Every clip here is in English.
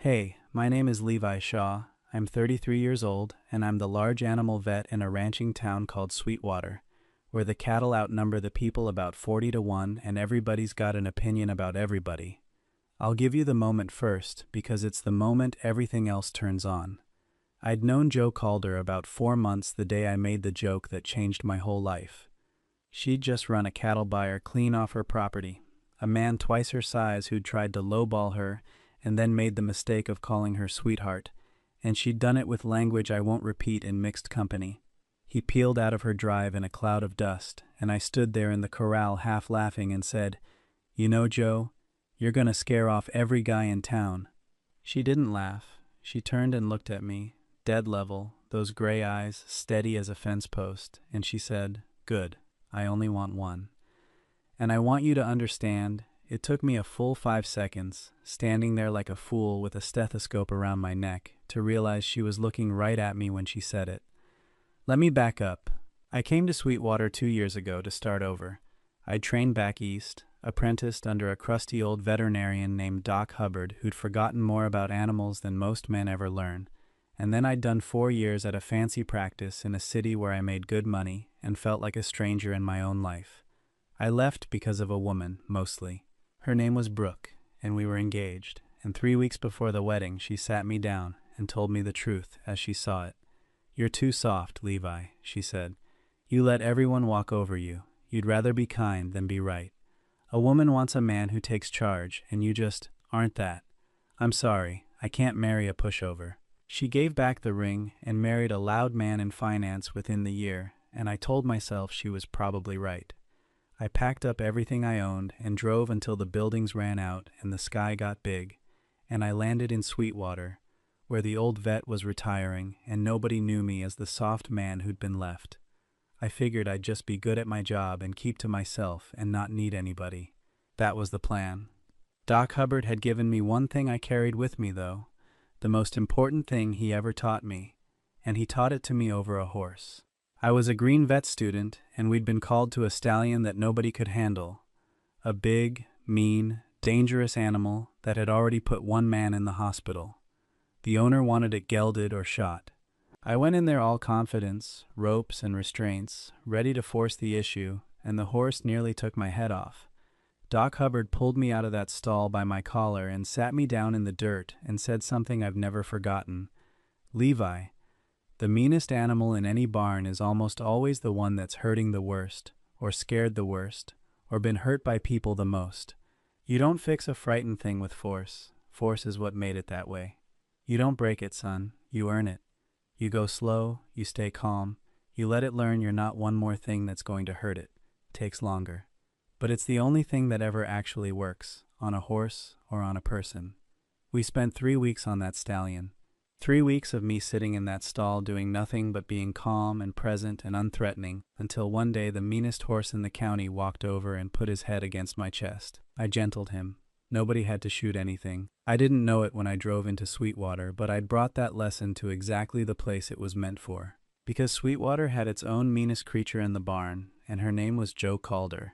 Hey, my name is Levi Shaw. I'm 33 years old, and I'm the large animal vet in a ranching town called Sweetwater, where the cattle outnumber the people about 40 to 1 and everybody's got an opinion about everybody. I'll give you the moment first, because it's the moment everything else turns on. I'd known Joe Calder about 4 months the day I made the joke that changed my whole life. She'd just run a cattle buyer clean off her property, a man twice her size who'd tried to lowball her and then made the mistake of calling her sweetheart, and she'd done it with language I won't repeat in mixed company. He peeled out of her drive in a cloud of dust, and I stood there in the corral half laughing and said, "You know, Joe, you're gonna scare off every guy in town." She didn't laugh. She turned and looked at me, dead level, those gray eyes steady as a fence post, and she said, "Good, I only want one. And I want you to understand, it took me a full 5 seconds, standing there like a fool with a stethoscope around my neck, to realize she was looking right at me when she said it. Let me back up. I came to Sweetwater 2 years ago to start over. I'd trained back east, apprenticed under a crusty old veterinarian named Doc Hubbard who'd forgotten more about animals than most men ever learn. And then I'd done 4 years at a fancy practice in a city where I made good money and felt like a stranger in my own life. I left because of a woman, mostly. Her name was Brooke, and we were engaged, and 3 weeks before the wedding she sat me down and told me the truth as she saw it. "You're too soft, Levi," she said. "You let everyone walk over you. You'd rather be kind than be right. A woman wants a man who takes charge, and you just aren't that. I'm sorry, I can't marry a pushover." She gave back the ring and married a loud man in finance within the year, and I told myself she was probably right. I packed up everything I owned and drove until the buildings ran out and the sky got big, and I landed in Sweetwater, where the old vet was retiring and nobody knew me as the soft man who'd been left. I figured I'd just be good at my job and keep to myself and not need anybody. That was the plan. Doc Hubbard had given me one thing I carried with me, though, the most important thing he ever taught me, and he taught it to me over a horse. I was a green vet student, and we'd been called to a stallion that nobody could handle. A big, mean, dangerous animal that had already put one man in the hospital. The owner wanted it gelded or shot. I went in there all confidence, ropes and restraints, ready to force the issue, and the horse nearly took my head off. Doc Hubbard pulled me out of that stall by my collar and sat me down in the dirt and said something I've never forgotten. "Levi, the meanest animal in any barn is almost always the one that's hurting the worst, or scared the worst, or been hurt by people the most. You don't fix a frightened thing with force. Force is what made it that way. You don't break it, son. You earn it. You go slow, you stay calm, you let it learn you're not one more thing that's going to hurt it. Takes longer. But it's the only thing that ever actually works, on a horse or on a person." We spent 3 weeks on that stallion. 3 weeks of me sitting in that stall doing nothing but being calm and present and unthreatening, until one day the meanest horse in the county walked over and put his head against my chest. I gentled him. Nobody had to shoot anything. I didn't know it when I drove into Sweetwater, but I'd brought that lesson to exactly the place it was meant for. Because Sweetwater had its own meanest creature in the barn, and her name was Joe Calder.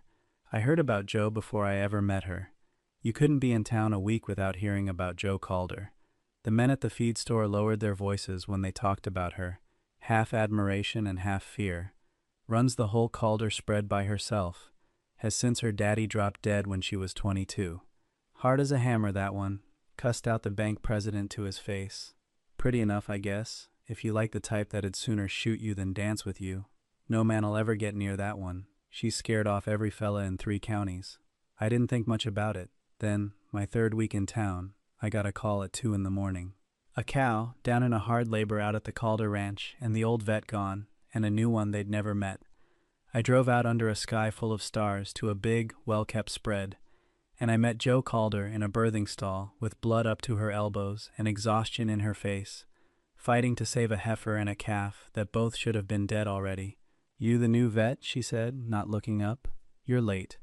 I heard about Joe before I ever met her. You couldn't be in town a week without hearing about Joe Calder. The men at the feed store lowered their voices when they talked about her, half admiration and half fear. Runs the whole Calder spread by herself. Has since her daddy dropped dead when she was 22. Hard as a hammer, that one. Cussed out the bank president to his face. Pretty enough, I guess, if you like the type that'd sooner shoot you than dance with you. No man'll ever get near that one. She scared off every fella in 3 counties. I didn't think much about it. Then, my 3rd week in town, I got a call at 2 in the morning. A cow, down in a hard labor out at the Calder Ranch, and the old vet gone, and a new one they'd never met. I drove out under a sky full of stars to a big, well-kept spread, and I met Joe Calder in a birthing stall with blood up to her elbows and exhaustion in her face, fighting to save a heifer and a calf that both should have been dead already. "You the new vet?" she said, not looking up. "You're late.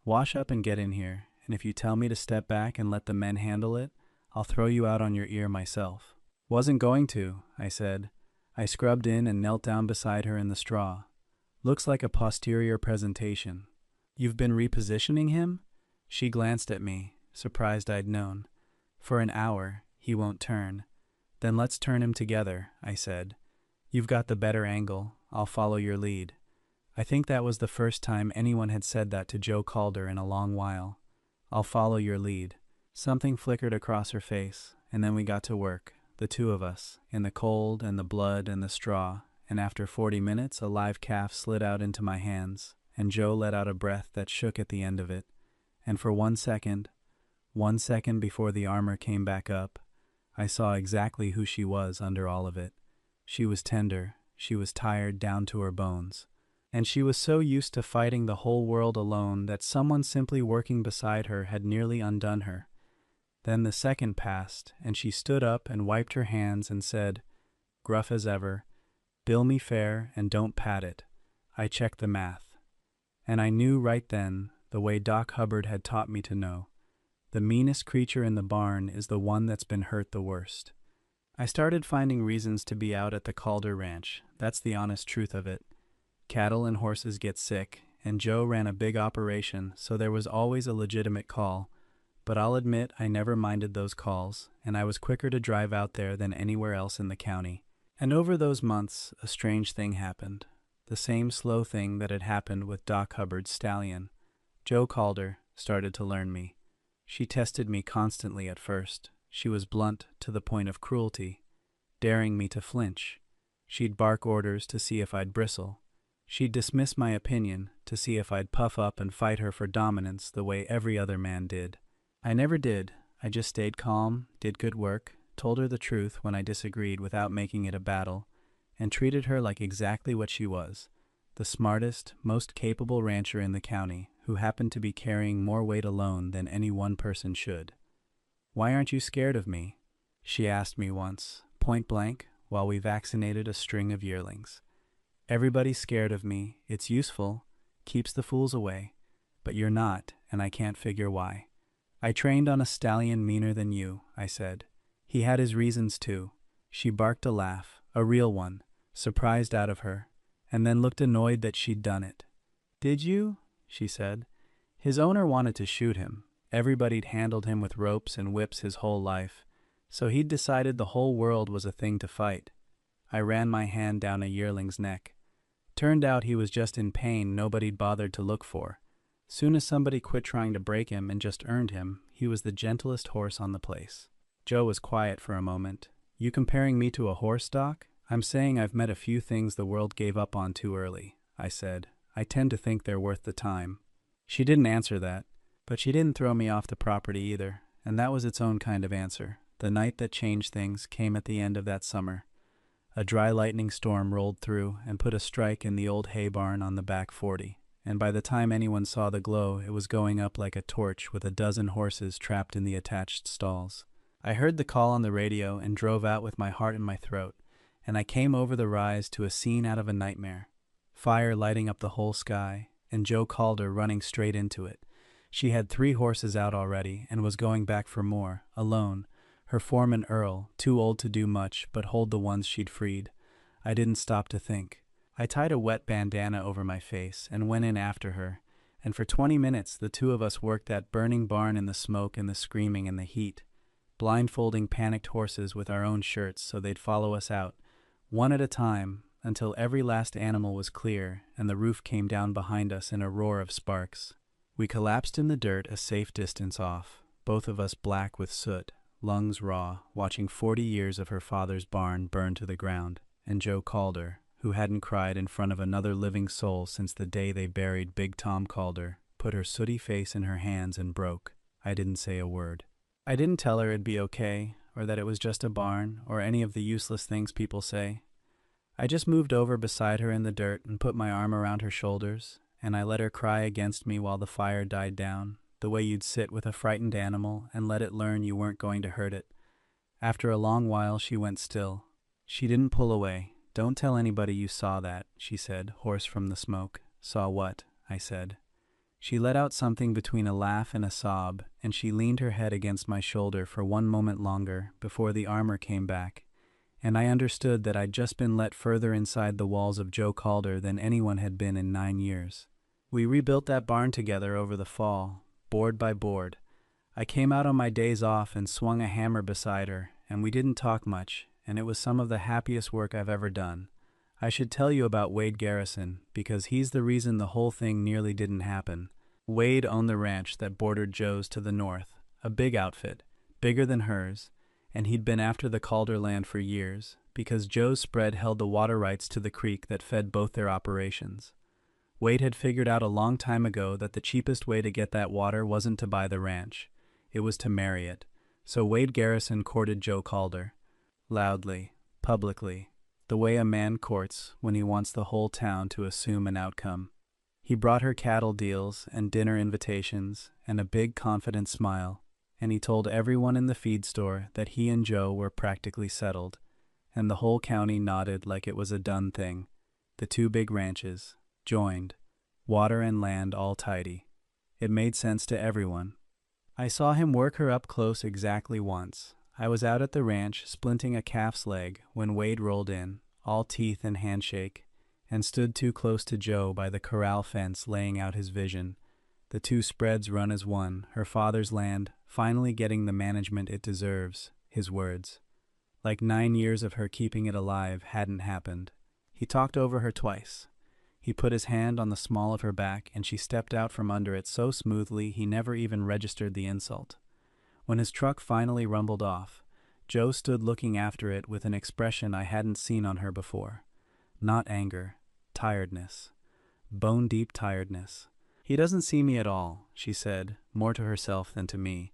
Wash up and get in here, and if you tell me to step back and let the men handle it, I'll throw you out on your ear myself." "Wasn't going to," I said. I scrubbed in and knelt down beside her in the straw. "Looks like a posterior presentation." "You've been repositioning him?" She glanced at me, surprised I'd known. "For an hour. He won't turn. Then let's turn him together, I said. You've got the better angle. I'll follow your lead. I think that was the first time anyone had said that to Joe Calder in a long while. I'll follow your lead. Something flickered across her face, and then we got to work, the two of us, in the cold and the blood and the straw, and after 40 minutes a live calf slid out into my hands, and Joe let out a breath that shook at the end of it, and for 1 second before the armor came back up, I saw exactly who she was under all of it. She was tender, she was tired down to her bones, and she was so used to fighting the whole world alone that someone simply working beside her had nearly undone her. Then the second passed, and she stood up and wiped her hands and said, gruff as ever, "Bill me fair and don't pat it. I checked the math." And I knew right then, the way Doc Hubbard had taught me to know, the meanest creature in the barn is the one that's been hurt the worst. I started finding reasons to be out at the Calder Ranch. That's the honest truth of it. Cattle and horses get sick, and Joe ran a big operation, so there was always a legitimate call. But I'll admit I never minded those calls, and I was quicker to drive out there than anywhere else in the county. And over those months, a strange thing happened. The same slow thing that had happened with Doc Hubbard's stallion. Joe Calder started to learn me. She tested me constantly at first. She was blunt to the point of cruelty, daring me to flinch. She'd bark orders to see if I'd bristle. She'd dismiss my opinion to see if I'd puff up and fight her for dominance the way every other man did. I never did. I just stayed calm, did good work, told her the truth when I disagreed without making it a battle, and treated her like exactly what she was, the smartest, most capable rancher in the county who happened to be carrying more weight alone than any one person should. "Why aren't you scared of me?" she asked me once, point blank, while we vaccinated a string of yearlings. "Everybody's scared of me. It's useful, keeps the fools away. But you're not, and I can't figure why." "I trained on a stallion meaner than you," I said. "He had his reasons too." She barked a laugh, a real one, surprised out of her, and then looked annoyed that she'd done it. "Did you?" she said. "His owner wanted to shoot him. Everybody'd handled him with ropes and whips his whole life, so he'd decided the whole world was a thing to fight." I ran my hand down a yearling's neck. Turned out he was just in pain nobody'd bothered to look for. Soon as somebody quit trying to break him and just earned him, he was the gentlest horse on the place. Joe was quiet for a moment. "You comparing me to a horse, Doc?" "I'm saying I've met a few things the world gave up on too early," I said. "I tend to think they're worth the time." She didn't answer that, but she didn't throw me off the property either, and that was its own kind of answer. The night that changed things came at the end of that summer. A dry lightning storm rolled through and put a strike in the old hay barn on the back 40. And by the time anyone saw the glow, it was going up like a torch with a dozen horses trapped in the attached stalls. I heard the call on the radio and drove out with my heart in my throat, and I came over the rise to a scene out of a nightmare. Fire lighting up the whole sky, and Joe Calder running straight into it. She had 3 horses out already and was going back for more, alone. Her foreman Earl, too old to do much but hold the ones she'd freed. I didn't stop to think. I tied a wet bandana over my face and went in after her, and for 20 minutes the two of us worked that burning barn in the smoke and the screaming and the heat, blindfolding panicked horses with our own shirts so they'd follow us out, one at a time, until every last animal was clear and the roof came down behind us in a roar of sparks. We collapsed in the dirt a safe distance off, both of us black with soot, lungs raw, watching 40 years of her father's barn burn to the ground, and Joe Calder, who hadn't cried in front of another living soul since the day they buried Big Tom Calder, put her sooty face in her hands and broke. I didn't say a word. I didn't tell her it'd be okay, or that it was just a barn, or any of the useless things people say. I just moved over beside her in the dirt and put my arm around her shoulders, and I let her cry against me while the fire died down, the way you'd sit with a frightened animal and let it learn you weren't going to hurt it. After a long while she went still. She didn't pull away. "Don't tell anybody you saw that," she said, hoarse from the smoke. "Saw what?" I said. She let out something between a laugh and a sob, and she leaned her head against my shoulder for one moment longer before the armor came back, and I understood that I'd just been let further inside the walls of Joe Calder than anyone had been in 9 years. We rebuilt that barn together over the fall, board by board. I came out on my days off and swung a hammer beside her, and we didn't talk much, and it was some of the happiest work I've ever done. I should tell you about Wade Garrison, because he's the reason the whole thing nearly didn't happen. Wade owned the ranch that bordered Joe's to the north, a big outfit, bigger than hers, and he'd been after the Calder land for years, because Joe's spread held the water rights to the creek that fed both their operations. Wade had figured out a long time ago that the cheapest way to get that water wasn't to buy the ranch. It was to marry it. So Wade Garrison courted Joe Calder. Loudly, publicly, the way a man courts when he wants the whole town to assume an outcome. He brought her cattle deals and dinner invitations and a big confident smile, and he told everyone in the feed store that he and Joe were practically settled, and the whole county nodded like it was a done thing. The two big ranches, joined, water and land all tidy. It made sense to everyone. I saw him work her up close exactly once. I was out at the ranch splinting a calf's leg when Wade rolled in, all teeth and handshake, and stood too close to Joe by the corral fence laying out his vision. The two spreads run as one, her father's land, finally getting the management it deserves, his words. Like 9 years of her keeping it alive hadn't happened. He talked over her twice. He put his hand on the small of her back, and she stepped out from under it so smoothly he never even registered the insult. When his truck finally rumbled off, Joe stood looking after it with an expression I hadn't seen on her before. Not anger, tiredness. Bone-deep tiredness. "He doesn't see me at all," she said, more to herself than to me.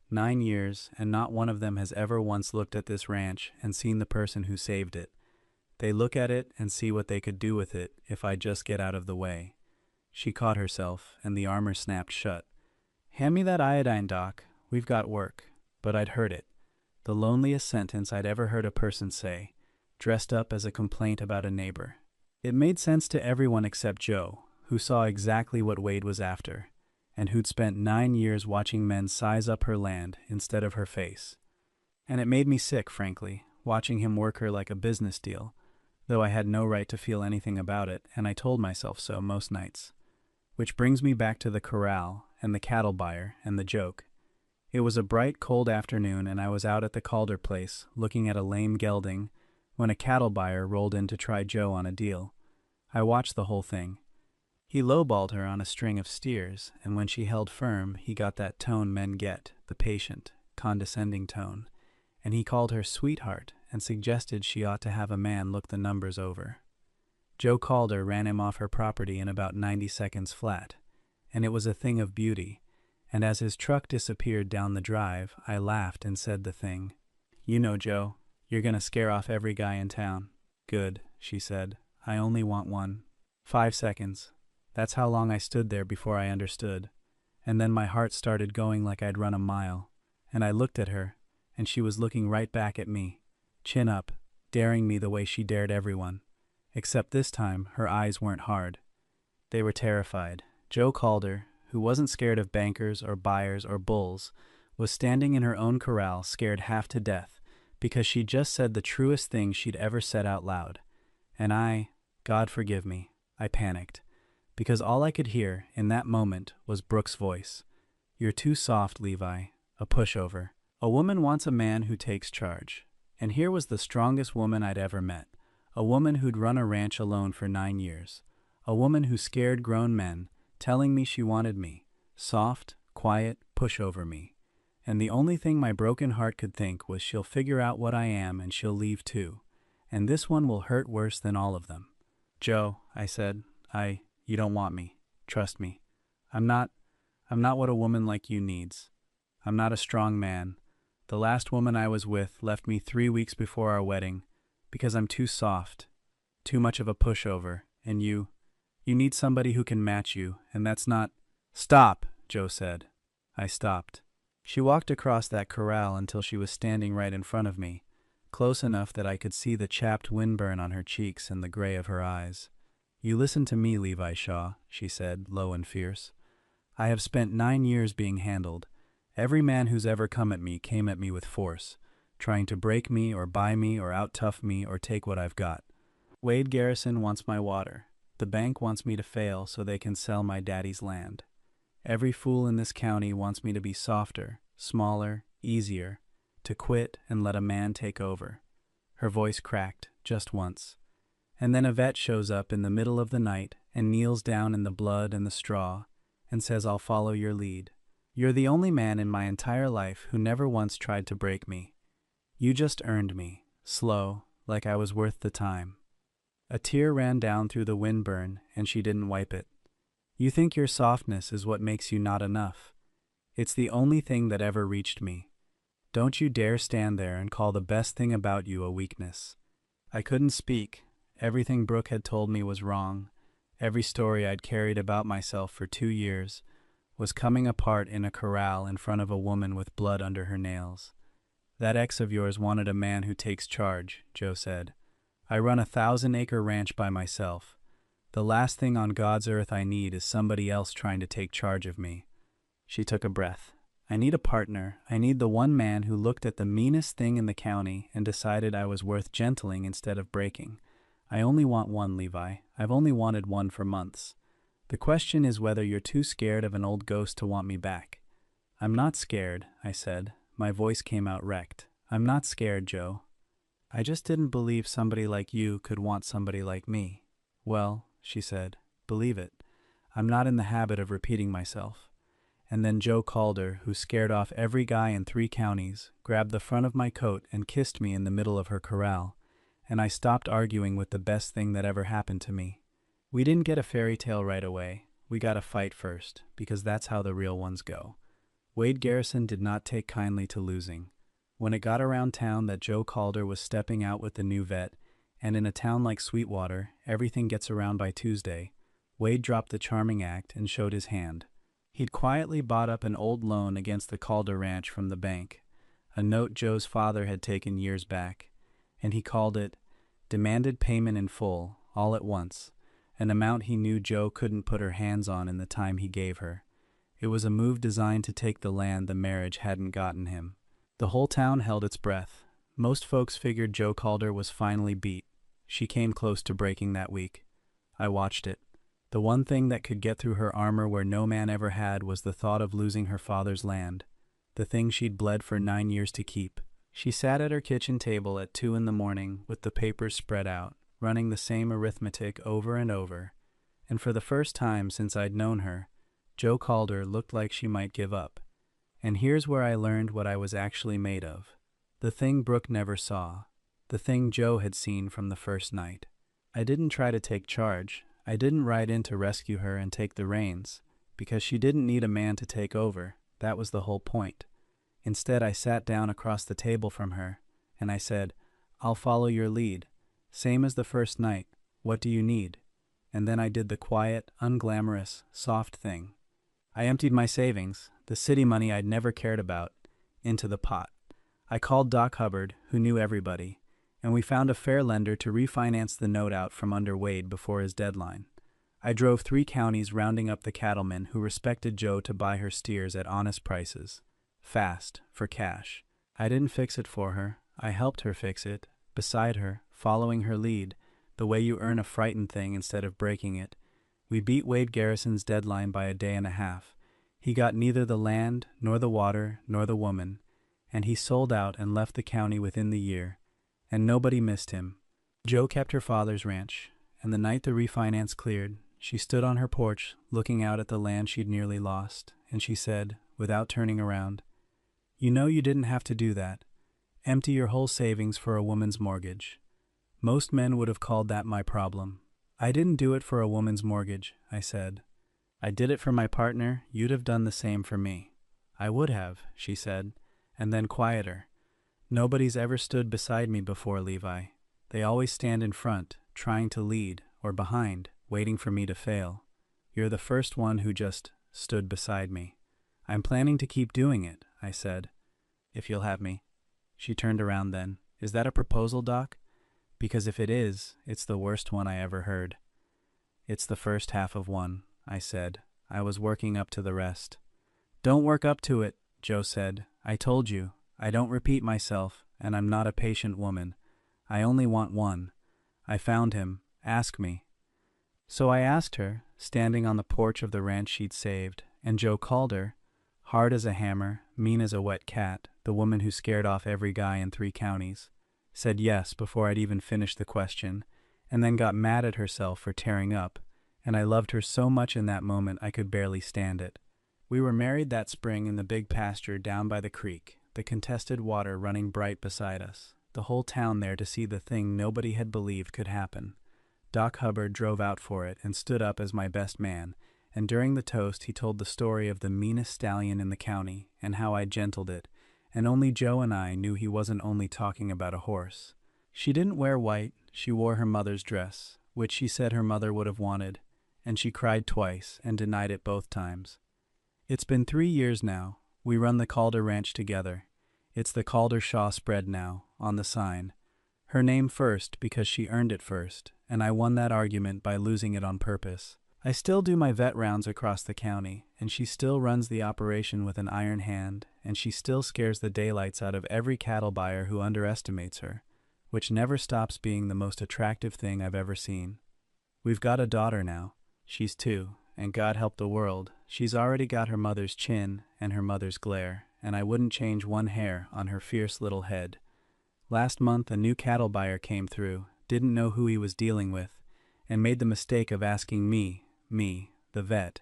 9 years, and not one of them has ever once looked at this ranch and seen the person who saved it. They look at it and see what they could do with it if I just get out of the way. She caught herself, and the armor snapped shut. "Hand me that iodine, Doc. We've got work." But I'd heard it. The loneliest sentence I'd ever heard a person say, dressed up as a complaint about a neighbor. It made sense to everyone except Joe, who saw exactly what Wade was after, and who'd spent 9 years watching men size up her land instead of her face. And it made me sick, frankly, watching him work her like a business deal, though I had no right to feel anything about it, and I told myself so most nights. Which brings me back to the corral, and the cattle buyer, and the joke. It was a bright, cold afternoon, and I was out at the Calder place, looking at a lame gelding, when a cattle buyer rolled in to try Joe on a deal. I watched the whole thing. He lowballed her on a string of steers, and when she held firm, he got that tone men get, the patient, condescending tone, and he called her sweetheart and suggested she ought to have a man look the numbers over. Joe Calder ran him off her property in about 90 seconds flat, and it was a thing of beauty, and as his truck disappeared down the drive, I laughed and said the thing. "You know, Joe, you're gonna scare off every guy in town." "Good," she said. "I only want one." 5 seconds. That's how long I stood there before I understood. And then my heart started going like I'd run a mile, and I looked at her, and she was looking right back at me, chin up, daring me the way she dared everyone. Except this time, her eyes weren't hard. They were terrified. Joe Calder, who wasn't scared of bankers or buyers or bulls, was standing in her own corral scared half to death because she'd just said the truest thing she'd ever said out loud. And I, God forgive me, I panicked, because all I could hear in that moment was Brooke's voice. "You're too soft, Levi. A pushover. A woman wants a man who takes charge." And here was the strongest woman I'd ever met. A woman who'd run a ranch alone for 9 years. A woman who scared grown men, telling me she wanted me. Soft, quiet, pushover me. And the only thing my broken heart could think was she'll figure out what I am and she'll leave too. And this one will hurt worse than all of them. "Joe," I said, you don't want me. Trust me. I'm not what a woman like you needs. I'm not a strong man. The last woman I was with left me 3 weeks before our wedding because I'm too soft, too much of a pushover, and you need somebody who can match you, and that's not—" "Stop," Joe said. I stopped. She walked across that corral until she was standing right in front of me, close enough that I could see the chapped windburn on her cheeks and the gray of her eyes. "You listen to me, Levi Shaw," she said, low and fierce. "I have spent 9 years being handled. Every man who's ever come at me came at me with force, trying to break me or buy me or out-tough me or take what I've got. Wade Garrison wants my water. The bank wants me to fail so they can sell my daddy's land. Every fool in this county wants me to be softer, smaller, easier, to quit and let a man take over. Her voice cracked, just once. And then a vet shows up in the middle of the night and kneels down in the blood and the straw and says, "I'll follow your lead. You're the only man in my entire life who never once tried to break me. You just earned me, slow, like I was worth the time." A tear ran down through the windburn, and she didn't wipe it. "You think your softness is what makes you not enough. It's the only thing that ever reached me. Don't you dare stand there and call the best thing about you a weakness." I couldn't speak. Everything Brooke had told me was wrong. Every story I'd carried about myself for 2 years was coming apart in a corral in front of a woman with blood under her nails. "That ex of yours wanted a man who takes charge," Joe said. "I run a 1,000-acre ranch by myself. The last thing on God's earth I need is somebody else trying to take charge of me." She took a breath. "I need a partner. I need the one man who looked at the meanest thing in the county and decided I was worth gentling instead of breaking. I only want one, Levi. I've only wanted one for months. The question is whether you're too scared of an old ghost to want me back." "I'm not scared," I said. My voice came out wrecked. "I'm not scared, Joe. I just didn't believe somebody like you could want somebody like me." "Well," she said, "believe it. I'm not in the habit of repeating myself." And then Joe Calder, who scared off every guy in 3 counties, grabbed the front of my coat and kissed me in the middle of her corral, and I stopped arguing with the best thing that ever happened to me. We didn't get a fairy tale right away. We got a fight first, because that's how the real ones go. Wade Garrison did not take kindly to losing. When it got around town that Joe Calder was stepping out with the new vet, and in a town like Sweetwater, everything gets around by Tuesday, Wade dropped the charming act and showed his hand. He'd quietly bought up an old loan against the Calder Ranch from the bank, a note Joe's father had taken years back, and he called it demanded payment in full, all at once, an amount he knew Joe couldn't put her hands on in the time he gave her. It was a move designed to take the land the marriage hadn't gotten him. The whole town held its breath. Most folks figured Joe Calder was finally beat. She came close to breaking that week. I watched it. The one thing that could get through her armor where no man ever had was the thought of losing her father's land, the thing she'd bled for 9 years to keep. She sat at her kitchen table at 2 in the morning with the papers spread out, running the same arithmetic over and over, and for the first time since I'd known her, Joe Calder looked like she might give up. And here's where I learned what I was actually made of. The thing Brooke never saw. The thing Joe had seen from the first night. I didn't try to take charge. I didn't ride in to rescue her and take the reins, because she didn't need a man to take over. That was the whole point. Instead, I sat down across the table from her, and I said, "I'll follow your lead. Same as the first night. What do you need?" And then I did the quiet, unglamorous, soft thing. I emptied my savings, the city money I'd never cared about, into the pot. I called Doc Hubbard, who knew everybody, and we found a fair lender to refinance the note out from under Wade before his deadline. I drove 3 counties rounding up the cattlemen who respected Joe to buy her steers at honest prices. Fast, for cash. I didn't fix it for her. I helped her fix it, beside her, following her lead, the way you earn a frightened thing instead of breaking it. We beat Wade Garrison's deadline by a day and a half. He got neither the land, nor the water, nor the woman, and he sold out and left the county within the year, and nobody missed him. Joe kept her father's ranch, and the night the refinance cleared, she stood on her porch looking out at the land she'd nearly lost, and she said, without turning around, "You know you didn't have to do that. Empty your whole savings for a woman's mortgage." Most men would have called that my problem. "I didn't do it for a woman's mortgage," I said. "I did it for my partner. You'd have done the same for me." "I would have," she said, and then quieter. "Nobody's ever stood beside me before, Levi. They always stand in front, trying to lead, or behind, waiting for me to fail. You're the first one who just stood beside me. I'm planning to keep doing it," I said, "if you'll have me." She turned around then. "Is that a proposal, Doc? Because if it is, it's the worst one I ever heard." "It's the first half of one," I said. I was working up to the rest. "Don't work up to it," Joe said. "I told you, I don't repeat myself, and I'm not a patient woman. I only want one. I found him. Ask me." So I asked her, standing on the porch of the ranch she'd saved, and Joe Calder, hard as a hammer, mean as a wet cat, the woman who scared off every guy in 3 counties, said yes before I'd even finished the question, and then got mad at herself for tearing up, and I loved her so much in that moment I could barely stand it. We were married that spring in the big pasture down by the creek, the contested water running bright beside us, the whole town there to see the thing nobody had believed could happen. Doc Hubbard drove out for it and stood up as my best man, and during the toast he told the story of the meanest stallion in the county and how I gentled it, and only Joe and I knew he wasn't only talking about a horse. She didn't wear white, she wore her mother's dress, which she said her mother would have wanted, and she cried twice and denied it both times. It's been 3 years now. We run the Calder Ranch together. It's the Calder Shaw spread now, on the sign. Her name first because she earned it first, and I won that argument by losing it on purpose. I still do my vet rounds across the county, and she still runs the operation with an iron hand, and she still scares the daylights out of every cattle buyer who underestimates her, which never stops being the most attractive thing I've ever seen. We've got a daughter now. She's 2, and God help the world, she's already got her mother's chin and her mother's glare, and I wouldn't change one hair on her fierce little head. Last month a new cattle buyer came through, didn't know who he was dealing with, and made the mistake of asking me, the vet,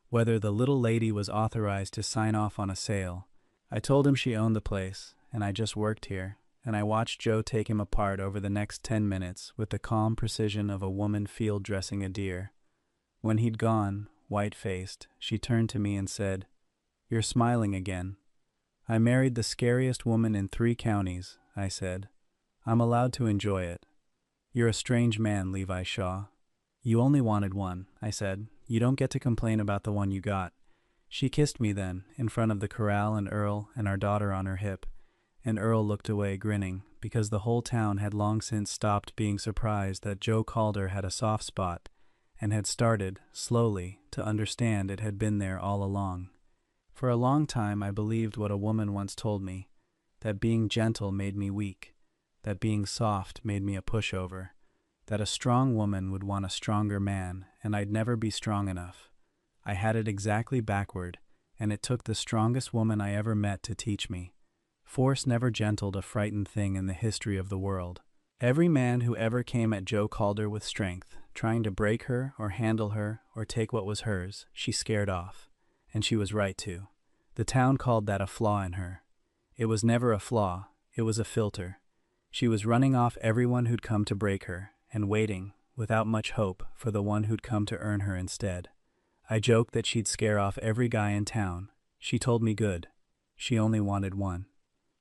whether the little lady was authorized to sign off on a sale. I told him she owned the place, and I just worked here, and I watched Joe take him apart over the next 10 minutes with the calm precision of a woman field dressing a deer. When he'd gone, white-faced, she turned to me and said, "You're smiling again." "I married the scariest woman in 3 counties, I said. "I'm allowed to enjoy it." "You're a strange man, Levi Shaw." "You only wanted one," I said. "You don't get to complain about the one you got." She kissed me then, in front of the corral and Earl and our daughter on her hip, and Earl looked away grinning, because the whole town had long since stopped being surprised that Joe Calder had a soft spot, and had started, slowly, to understand it had been there all along. For a long time I believed what a woman once told me, that being gentle made me weak, that being soft made me a pushover, that a strong woman would want a stronger man, and I'd never be strong enough. I had it exactly backward, and it took the strongest woman I ever met to teach me. Force never gentled a frightened thing in the history of the world. Every man who ever came at Joe Calder with strength, trying to break her or handle her or take what was hers, she scared off. And she was right to. The town called that a flaw in her. It was never a flaw, it was a filter. She was running off everyone who'd come to break her, and waiting, without much hope, for the one who'd come to earn her instead. I joked that she'd scare off every guy in town. She told me good. She only wanted one.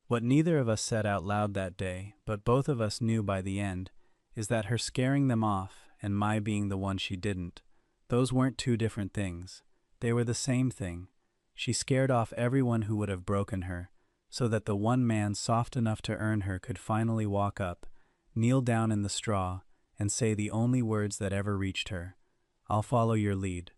What neither of us said out loud that day, but both of us knew by the end, is that her scaring them off and my being the one she didn't, those weren't 2 different things. They were the same thing. She scared off everyone who would have broken her, so that the one man soft enough to earn her could finally walk up, kneel down in the straw, and say the only words that ever reached her, "I'll follow your lead."